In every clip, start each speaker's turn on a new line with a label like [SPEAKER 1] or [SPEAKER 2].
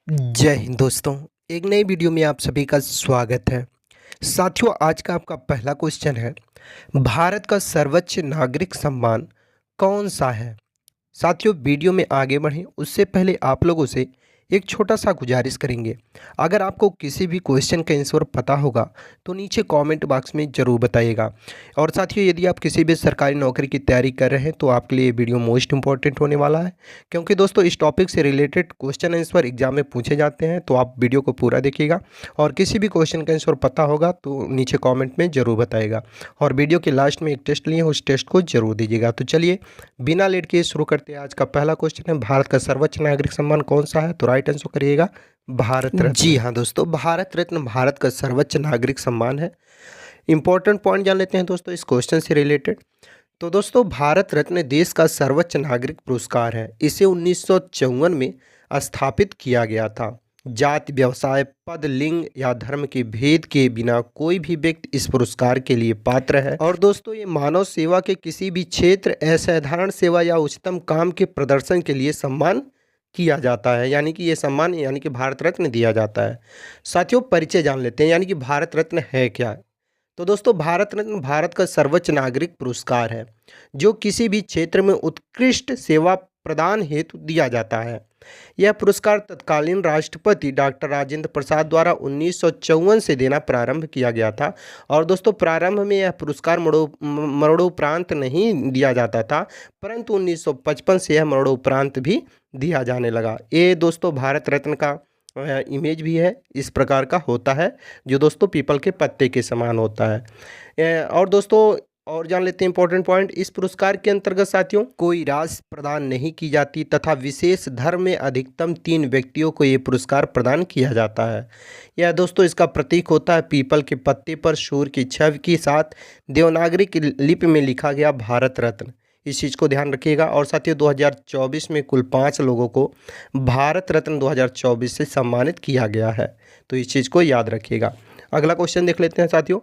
[SPEAKER 1] जय हिंद दोस्तों। एक नई वीडियो में आप सभी का स्वागत है। साथियों, आज का आपका पहला क्वेश्चन है, भारत का सर्वोच्च नागरिक सम्मान कौन सा है? साथियों, वीडियो में आगे बढ़ें उससे पहले आप लोगों से एक छोटा सा गुजारिश करेंगे। अगर आपको किसी भी क्वेश्चन का आंसर पता होगा तो नीचे कमेंट बॉक्स में ज़रूर बताइएगा। और साथियों, यदि आप किसी भी सरकारी नौकरी की तैयारी कर रहे हैं तो आपके लिए ये वीडियो मोस्ट इंपॉर्टेंट होने वाला है, क्योंकि दोस्तों इस टॉपिक से रिलेटेड क्वेश्चन आंसर एग्जाम में पूछे जाते हैं। तो आप वीडियो को पूरा देखिएगा और किसी भी क्वेश्चन का आंसर पता होगा तो नीचे कॉमेंट में ज़रूर बताइएगा। और वीडियो के लास्ट में एक टेस्ट लिए, उस टेस्ट को जरूर दीजिएगा। तो चलिए बिना लेट के शुरू करते हैं। आज का पहला क्वेश्चन है, भारत का सर्वोच्च नागरिक सम्मान कौन सा है? तो राइट आंसर करिएगा भारत रत्न। जी हाँ दोस्तों, भारत रत्न भारत का सर्वोच्च नागरिक सम्मान है। इंपॉर्टेंट पॉइंट जान लेते हैं दोस्तों इस क्वेश्चन से रिलेटेड। तो दोस्तों, भारत रत्न देश का सर्वोच्च नागरिक पुरस्कार है। इसे 1954 में स्थापित किया गया था। जाति, व्यवसाय, पद, लिंग या धर्म के भेद के बिना कोई भी व्यक्ति इस पुरस्कार के लिए पात्र है। और दोस्तों, ये मानव सेवा के किसी भी क्षेत्र, असाधारण सेवा या उच्चतम काम के प्रदर्शन के लिए सम्मान किया जाता है। यानी कि ये सम्मान यानी कि भारत रत्न दिया जाता है। साथियों, परिचय जान लेते हैं, यानी कि भारत रत्न है क्या। तो दोस्तों, भारत रत्न भारत का सर्वोच्च नागरिक पुरस्कार है जो किसी भी क्षेत्र में उत्कृष्ट सेवा प्रदान हेतु दिया जाता है। यह पुरस्कार तत्कालीन राष्ट्रपति डॉक्टर राजेंद्र प्रसाद द्वारा 1954 से देना प्रारंभ किया गया था। और दोस्तों, प्रारंभ में यह पुरस्कार मरणोपरांत नहीं दिया जाता था, परंतु 1955 से यह मरणोपरांत भी दिया जाने लगा। ये दोस्तों भारत रत्न का इमेज भी है, इस प्रकार का होता है जो दोस्तों पीपल के पत्ते के समान होता है। और दोस्तों, और जान लेते हैं इंपॉर्टेंट पॉइंट। इस पुरस्कार के अंतर्गत साथियों कोई राशि प्रदान नहीं की जाती तथा विशेष धर्म में अधिकतम 3 व्यक्तियों को ये पुरस्कार प्रदान किया जाता है। यह दोस्तों इसका प्रतीक होता है पीपल के पत्ते पर सूर्य की छवि के साथ देवनागरी की लिपि में लिखा गया भारत रत्न। इस चीज़ को ध्यान रखिएगा। और साथियों, 2024 में कुल 5 लोगों को भारत रत्न 2024 से सम्मानित किया गया है। तो इस चीज़ को याद रखिएगा। अगला क्वेश्चन देख लेते हैं साथियों।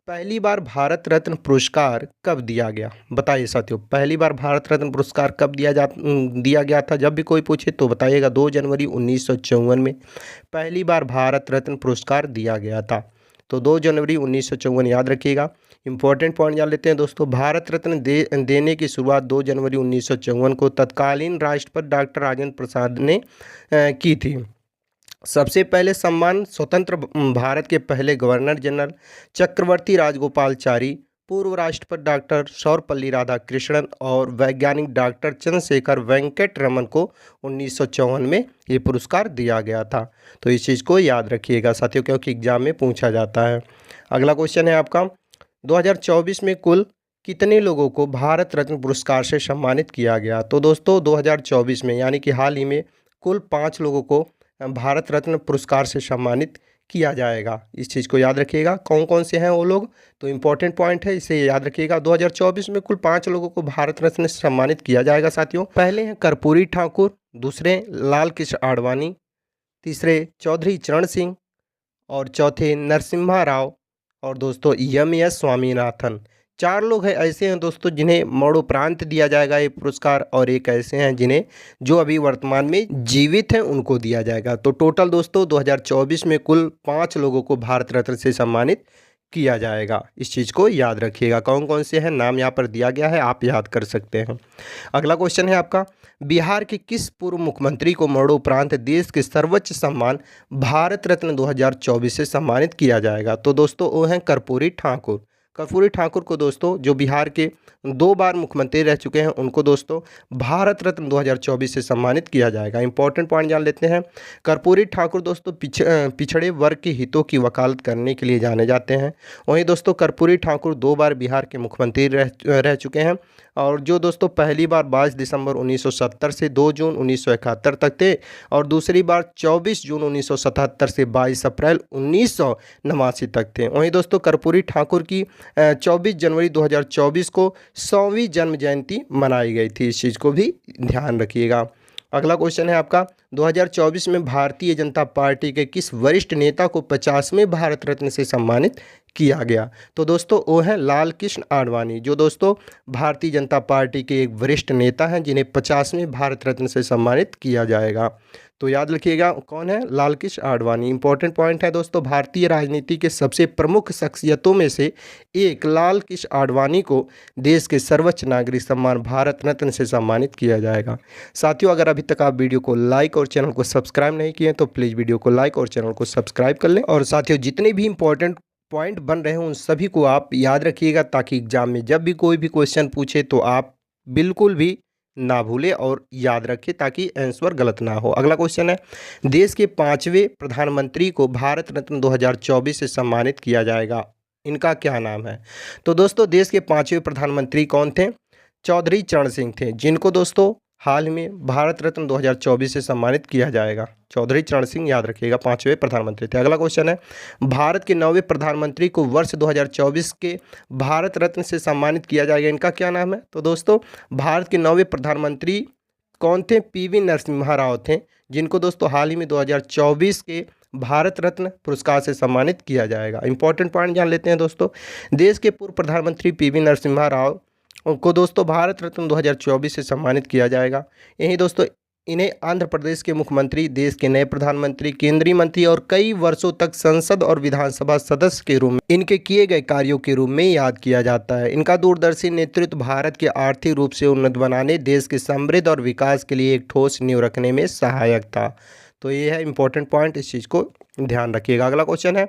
[SPEAKER 1] पहली बार भारत रत्न पुरस्कार कब दिया गया? बताइए साथियों, पहली बार भारत रत्न पुरस्कार कब दिया गया था? जब भी कोई पूछे तो बताइएगा 2 जनवरी 1954 में पहली बार भारत रत्न पुरस्कार दिया गया था। तो 2 जनवरी 1954 याद रखिएगा। इंपॉर्टेंट पॉइंट जान लेते हैं दोस्तों। भारत रत्न देने की शुरुआत 2 जनवरी 1954 को तत्कालीन राष्ट्रपति डॉक्टर राजेंद्र प्रसाद ने की थी। सबसे पहले सम्मान स्वतंत्र भारत के पहले गवर्नर जनरल चक्रवर्ती राजगोपालचारी, पूर्व राष्ट्रपति डॉक्टर सर्वपल्ली राधाकृष्णन और वैज्ञानिक डॉक्टर चंद्रशेखर वेंकट रमन को 1954 में ये पुरस्कार दिया गया था। तो इस चीज़ को याद रखिएगा साथियों, क्योंकि एग्जाम में पूछा जाता है। अगला क्वेश्चन है आपका, 2024 में कुल कितने लोगों को भारत रत्न पुरस्कार से सम्मानित किया गया? तो दोस्तों 2024 में यानी कि हाल ही में कुल 5 लोगों को भारत रत्न पुरस्कार से सम्मानित किया जाएगा। इस चीज़ को याद रखिएगा। कौन कौन से हैं वो लोग? तो इम्पोर्टेंट पॉइंट है, इसे याद रखिएगा। 2024 में कुल 5 लोगों को भारत रत्न से सम्मानित किया जाएगा साथियों। पहले हैं कर्पूरी ठाकुर, दूसरे लाल कृष्ण आडवाणी, तीसरे चौधरी चरण सिंह और चौथे नरसिम्हा राव और दोस्तों एम स्वामीनाथन। 4 लोग हैं ऐसे हैं दोस्तों जिन्हें मरणोपरांत दिया जाएगा ये पुरस्कार, और एक ऐसे हैं जिन्हें जो अभी वर्तमान में जीवित हैं उनको दिया जाएगा। तो टोटल दोस्तों 2024 में कुल 5 लोगों को भारत रत्न से सम्मानित किया जाएगा। इस चीज़ को याद रखिएगा। कौन कौन से हैं नाम यहाँ पर दिया गया है, आप याद कर सकते हैं। अगला क्वेश्चन है आपका, बिहार के किस पूर्व मुख्यमंत्री को मरणोपरांत देश के सर्वोच्च सम्मान भारत रत्न 2024 से सम्मानित किया जाएगा? तो दोस्तों वो हैं कर्पूरी ठाकुर। कर्पूरी ठाकुर को दोस्तों, जो बिहार के 2 बार मुख्यमंत्री रह चुके हैं, उनको दोस्तों भारत रत्न 2024 से सम्मानित किया जाएगा। इंपॉर्टेंट पॉइंट जान लेते हैं। कर्पूरी ठाकुर दोस्तों पिछड़े वर्ग के हितों की वकालत करने के लिए जाने जाते हैं। वहीं दोस्तों कर्पूरी ठाकुर 2 बार बिहार के मुख्यमंत्री रह चुके हैं, और जो दोस्तों पहली बार 22 दिसंबर 1970 से 2 जून 1971 तक थे, और दूसरी बार 24 जून 1977 से 22 अप्रैल 1989 तक थे। वहीं दोस्तों कर्पूरी ठाकुर की 24 जनवरी 2024 को 100वीं जन्म जयंती मनाई गई थी। इस चीज़ को भी ध्यान रखिएगा। अगला क्वेश्चन है आपका, 2024 में भारतीय जनता पार्टी के किस वरिष्ठ नेता को 50वें भारत रत्न से सम्मानित किया गया। तो दोस्तों वो हैं लाल कृष्ण आडवाणी, जो दोस्तों भारतीय जनता पार्टी के एक वरिष्ठ नेता हैं जिन्हें 50वें भारत रत्न से सम्मानित किया जाएगा। तो याद रखिएगा कौन है, लाल कृष्ण आडवाणी। इंपॉर्टेंट पॉइंट है दोस्तों, भारतीय राजनीति के सबसे प्रमुख शख्सियतों में से एक लाल कृष्ण आडवाणी को देश के सर्वोच्च नागरिक सम्मान भारत रत्न से सम्मानित किया जाएगा। साथियों, अगर अभी तक आप वीडियो को लाइक और चैनल को सब्सक्राइब नहीं किए तो प्लीज़ वीडियो को लाइक और चैनल को सब्सक्राइब कर लें। और साथियों, जितने भी इंपॉर्टेंट पॉइंट बन रहे हैं उन सभी को आप याद रखिएगा, ताकि एग्जाम में जब भी कोई भी क्वेश्चन पूछे तो आप बिल्कुल भी ना भूले और याद रखें, ताकि आंसर गलत ना हो। अगला क्वेश्चन है, देश के 5वें प्रधानमंत्री को भारत रत्न 2024 से सम्मानित किया जाएगा, इनका क्या नाम है? तो दोस्तों देश के 5वें प्रधानमंत्री कौन थे? चौधरी चरण सिंह थे, जिनको दोस्तों हाल में भारत रत्न 2024 से सम्मानित किया जाएगा। चौधरी चरण सिंह याद रखिएगा 5वें प्रधानमंत्री थे। अगला क्वेश्चन है, भारत के 9वें प्रधानमंत्री को वर्ष 2024 के भारत रत्न से सम्मानित किया जाएगा, इनका क्या नाम है? तो दोस्तों भारत के 9वें प्रधानमंत्री कौन थे? पीवी नरसिम्हा राव थे, जिनको दोस्तों हाल ही में 2024 के भारत रत्न पुरस्कार से सम्मानित किया जाएगा। इंपॉर्टेंट पॉइंट जान लेते हैं दोस्तों, देश के पूर्व प्रधानमंत्री पीवी नरसिम्हा राव को दोस्तों भारत रत्न 2024 से सम्मानित किया जाएगा। यही दोस्तों इन्हें आंध्र प्रदेश के मुख्यमंत्री, देश के नए प्रधानमंत्री, केंद्रीय मंत्री और कई वर्षों तक संसद और विधानसभा सदस्य के रूप में इनके किए गए कार्यों के रूप में याद किया जाता है। इनका दूरदर्शी नेतृत्व भारत के आर्थिक रूप से उन्नत बनाने, देश के समृद्ध और विकास के लिए एक ठोस नींव रखने में सहायक था। तो ये है इंपॉर्टेंट पॉइंट, इस चीज़ को ध्यान रखिएगा। अगला क्वेश्चन है,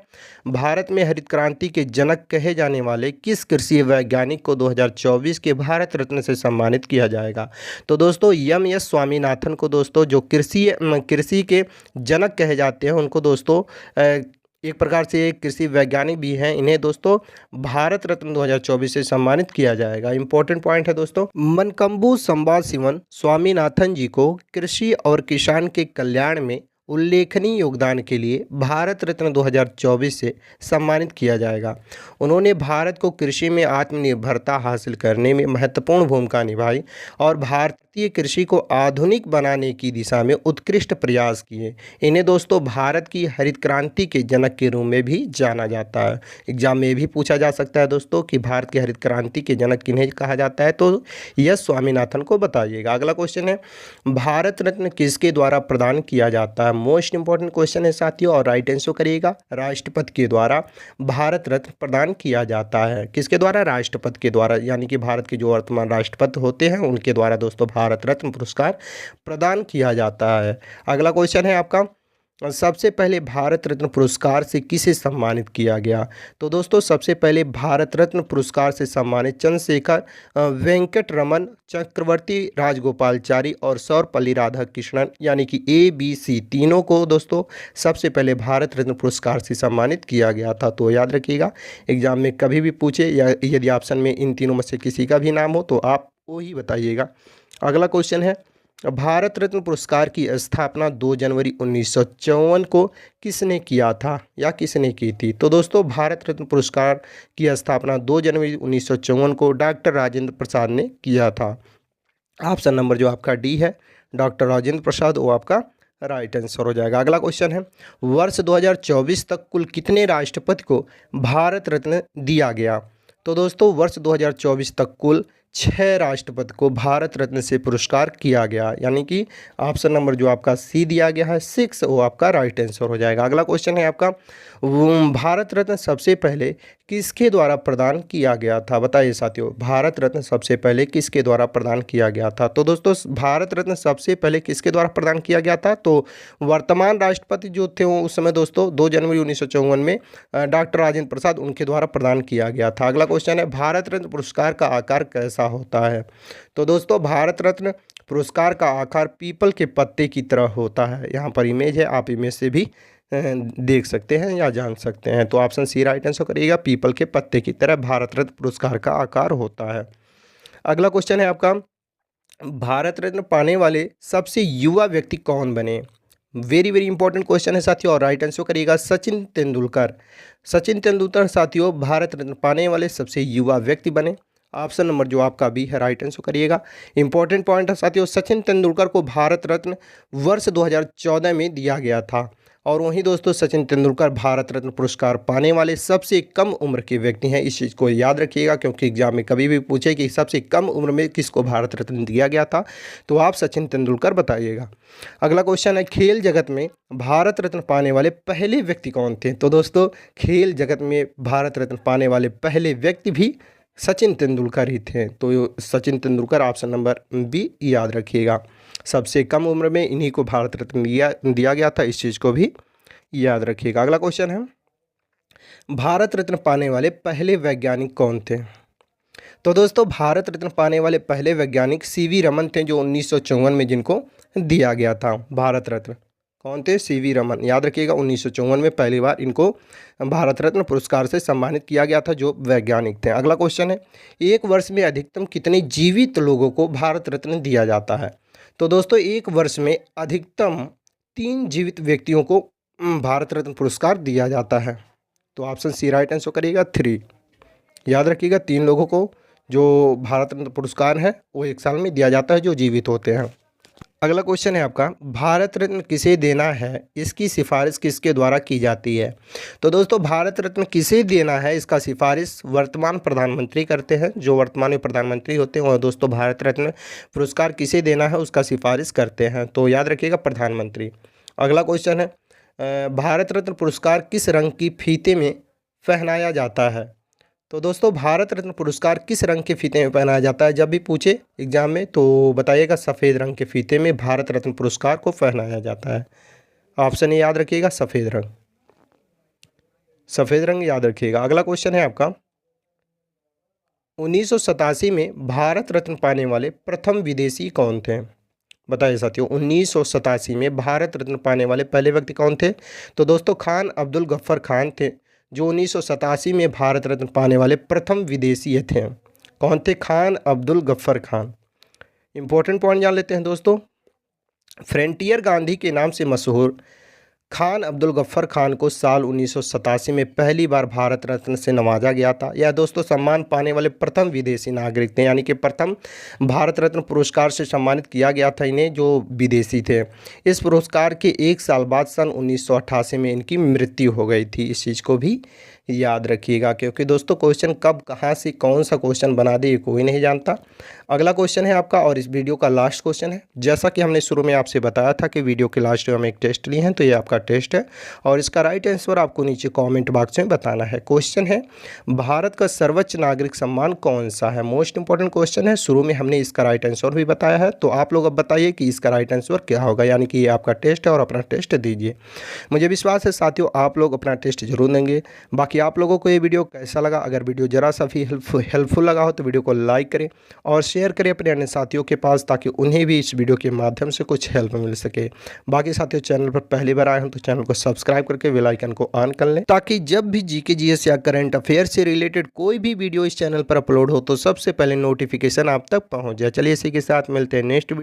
[SPEAKER 1] भारत में हरित क्रांति के जनक कहे जाने वाले किस कृषि वैज्ञानिक को 2024 के भारत रत्न से सम्मानित किया जाएगा? तो दोस्तों एम.एस. स्वामीनाथन को दोस्तों, जो कृषि के जनक कहे जाते हैं, उनको दोस्तों एक प्रकार से एक कृषि वैज्ञानिक भी हैं, इन्हें दोस्तों भारत रत्न 2024 से सम्मानित किया जाएगा। इंपॉर्टेंट पॉइंट है दोस्तों, मनकम्बू संबाशिवन स्वामीनाथन जी को कृषि और किसान के कल्याण में उल्लेखनीय योगदान के लिए भारत रत्न 2024 से सम्मानित किया जाएगा। उन्होंने भारत को कृषि में आत्मनिर्भरता हासिल करने में महत्वपूर्ण भूमिका निभाई और भारतीय कृषि को आधुनिक बनाने की दिशा में उत्कृष्ट प्रयास किए। इन्हें दोस्तों भारत की हरित क्रांति के जनक के रूप में भी जाना जाता है। एग्जाम में भी पूछा जा सकता है दोस्तों कि भारत की हरित क्रांति के जनक किन्हें कहा जाता है, तो एस स्वामीनाथन को बताइएगा। अगला क्वेश्चन है, भारत रत्न किसके द्वारा प्रदान किया जाता है? मोस्ट इंपॉर्टेंट क्वेश्चन है साथियों, और राइट आंसर करिएगा, राष्ट्रपति के द्वारा भारत रत्न प्रदान किया जाता है। किसके द्वारा? राष्ट्रपति के द्वारा, यानी कि भारत के जो वर्तमान राष्ट्रपति होते हैं उनके द्वारा दोस्तों भारत रत्न पुरस्कार प्रदान किया जाता है। अगला क्वेश्चन है आपका, सबसे पहले भारत रत्न पुरस्कार से किसे सम्मानित किया गया? तो दोस्तों सबसे पहले भारत रत्न पुरस्कार से सम्मानित चंद्रशेखर वेंकट रमन, चक्रवर्ती राजगोपालचारी और सर्वपल्ली राधाकृष्णन, यानी कि ABC तीनों को दोस्तों सबसे पहले भारत रत्न पुरस्कार से सम्मानित किया गया था। तो याद रखिएगा, एग्जाम में कभी भी पूछे या यदि ऑप्शन में इन तीनों में से किसी का भी नाम हो तो आप वो ही बताइएगा। अगला क्वेश्चन है, भारत रत्न पुरस्कार की स्थापना 2 जनवरी 1954 को किसने किया था या किसने की थी? तो दोस्तों भारत रत्न पुरस्कार की स्थापना 2 जनवरी 1954 को डॉक्टर राजेंद्र प्रसाद ने किया था। ऑप्शन नंबर जो आपका डी है, डॉक्टर राजेंद्र प्रसाद, वो आपका राइट आंसर हो जाएगा। अगला क्वेश्चन है, वर्ष 2024 तक कुल कितने राष्ट्रपति को भारत रत्न दिया गया? तो दोस्तों वर्ष 2024 तक कुल 6 राष्ट्रपति को भारत रत्न से पुरस्कार किया गया, यानी कि ऑप्शन नंबर जो आपका सी दिया गया है 6, वो आपका राइट आंसर हो जाएगा। अगला क्वेश्चन है आपका, भारत रत्न सबसे पहले किसके द्वारा प्रदान किया गया था? बताइए साथियों, भारत रत्न सबसे पहले किसके द्वारा प्रदान किया गया था? तो दोस्तों भारत रत्न सबसे पहले किसके द्वारा प्रदान किया गया था? तो वर्तमान राष्ट्रपति जो थे वो उस समय दोस्तों 2 जनवरी 1954 में डॉक्टर राजेंद्र प्रसाद, उनके द्वारा प्रदान किया गया था। अगला क्वेश्चन है, भारत रत्न पुरस्कार का आकार कैसा होता है? तो दोस्तों भारत रत्न पुरस्कार का आकार पीपल के पत्ते की तरह होता है। यहाँ पर इमेज है, आप इमेज से भी देख सकते हैं या जान सकते हैं। तो ऑप्शन सी राइट आंसर करिएगा, पीपल के पत्ते की तरह भारत रत्न पुरस्कार का आकार होता है। अगला क्वेश्चन है आपका, भारत रत्न पाने वाले सबसे युवा व्यक्ति कौन बने? वेरी वेरी इंपॉर्टेंट क्वेश्चन है साथियों, और राइट आंसर करिएगा सचिन तेंदुलकर। सचिन तेंदुलकर साथियों भारत रत्न पाने वाले सबसे युवा व्यक्ति बने। ऑप्शन नंबर जो आपका बी है राइट आंसर करिएगा। इंपॉर्टेंट पॉइंट है साथियों, सचिन तेंदुलकर को भारत रत्न वर्ष 2014 में दिया गया था और वहीं दोस्तों सचिन तेंदुलकर भारत रत्न पुरस्कार पाने वाले सबसे कम उम्र के व्यक्ति हैं। इस चीज़ को याद रखिएगा, क्योंकि एग्जाम में कभी भी पूछे कि सबसे कम उम्र में किसको भारत रत्न दिया गया था, तो आप सचिन तेंदुलकर बताइएगा। अगला क्वेश्चन है, खेल जगत में भारत रत्न पाने वाले पहले व्यक्ति कौन थे? तो दोस्तों खेल जगत में भारत रत्न पाने वाले पहले व्यक्ति भी सचिन तेंदुलकर ही थे। तो Sachin Tendulkar option number B याद रखिएगा। सबसे कम उम्र में इन्हीं को भारत रत्न दिया गया था, इस चीज़ को भी याद रखिएगा। अगला क्वेश्चन है, भारत रत्न पाने वाले पहले वैज्ञानिक कौन थे? तो दोस्तों भारत रत्न पाने वाले पहले वैज्ञानिक सीवी रमन थे, जो 1954 में जिनको दिया गया था भारत रत्न। कौन थे? सीवी रमन। याद रखिएगा 1954 में पहली बार इनको भारत रत्न पुरस्कार से सम्मानित किया गया था, जो वैज्ञानिक थे। अगला क्वेश्चन है, एक वर्ष में अधिकतम कितने जीवित लोगों को भारत रत्न दिया जाता है? तो दोस्तों एक वर्ष में अधिकतम 3 जीवित व्यक्तियों को भारत रत्न पुरस्कार दिया जाता है। तो ऑप्शन सी राइट आंसर करिएगा 3। याद रखिएगा 3 लोगों को जो भारत रत्न पुरस्कार है वो एक साल में दिया जाता है, जो जीवित होते हैं। अगला क्वेश्चन है आपका, भारत रत्न किसे देना है, इसकी सिफारिश किसके द्वारा की जाती है? तो दोस्तों भारत रत्न किसे देना है, इसका सिफारिश वर्तमान प्रधानमंत्री करते हैं। जो वर्तमान में प्रधानमंत्री होते हैं, और दोस्तों भारत रत्न पुरस्कार किसे देना है उसका सिफारिश करते हैं। तो याद रखिएगा प्रधानमंत्री। अगला क्वेश्चन है, भारत रत्न पुरस्कार किस रंग की फीते में पहनाया जाता है? तो दोस्तों भारत रत्न पुरस्कार किस रंग के फीते में पहनाया जाता है? जब भी पूछे एग्जाम में तो बताइएगा सफ़ेद रंग के फीते में भारत रत्न पुरस्कार को पहनाया जाता है। ऑप्शन ए याद रखिएगा सफ़ेद रंग। सफ़ेद रंग याद रखिएगा। अगला क्वेश्चन है आपका, 1987 में भारत रत्न पाने वाले प्रथम विदेशी कौन थे? बताइए साथियों, 1987 में भारत रत्न पाने वाले पहले व्यक्ति कौन थे? तो दोस्तों खान अब्दुल गफ्फर खान थे, जो 1987 में भारत रत्न पाने वाले प्रथम विदेशी थे। कौन थे? खान अब्दुल गफ्फर खान। इंपॉर्टेंट पॉइंट जान लेते हैं दोस्तों। फ्रंटियर गांधी के नाम से मशहूर खान अब्दुल गफ्फर खान को साल 1987 में पहली बार भारत रत्न से नवाजा गया था। यह दोस्तों सम्मान पाने वाले प्रथम विदेशी नागरिक थे, यानी कि प्रथम भारत रत्न पुरस्कार से सम्मानित किया गया था इन्हें, जो विदेशी थे। इस पुरस्कार के 1 साल बाद सन 1988 में इनकी मृत्यु हो गई थी। इस चीज़ को भी याद रखिएगा, क्योंकि दोस्तों क्वेश्चन कब कहाँ से कौन सा क्वेश्चन बना दे ये कोई नहीं जानता। अगला क्वेश्चन है आपका, और इस वीडियो का लास्ट क्वेश्चन है। जैसा कि हमने शुरू में आपसे बताया था कि वीडियो के लास्ट में हम एक टेस्ट लिए हैं, तो ये आपका टेस्ट है और इसका राइट आंसर आपको नीचे कमेंट बॉक्स में बताना है। क्वेश्चन है, भारत का सर्वोच्च नागरिक सम्मान कौन सा है? मोस्ट इंपॉर्टेंट क्वेश्चन है। शुरू में हमने इसका राइट आंसर भी बताया है, तो आप लोग अब बताइए कि इसका राइट आंसर क्या होगा। यानी कि ये आपका टेस्ट है और अपना टेस्ट दीजिए। मुझे विश्वास है साथियों आप लोग अपना टेस्ट जरूर देंगे। बाकी आप लोगों को ये वीडियो कैसा लगा? अगर वीडियो ज़रा सा भी हेल्पफुल लगा हो तो वीडियो को लाइक करें और शेयर करें अपने अन्य साथियों के पास, ताकि उन्हें भी इस वीडियो के माध्यम से कुछ हेल्प मिल सके। बाकी साथियों चैनल पर पहली बार आए हो तो चैनल को सब्सक्राइब करके बेल आइकन को ऑन कर लें, ताकि जब भी जीके जीएस या करंट अफेयर से रिलेटेड कोई भी वीडियो इस चैनल पर अपलोड हो तो सबसे पहले नोटिफिकेशन आप तक पहुँच जाए। चलिए इसी के साथ मिलते हैं नेक्स्ट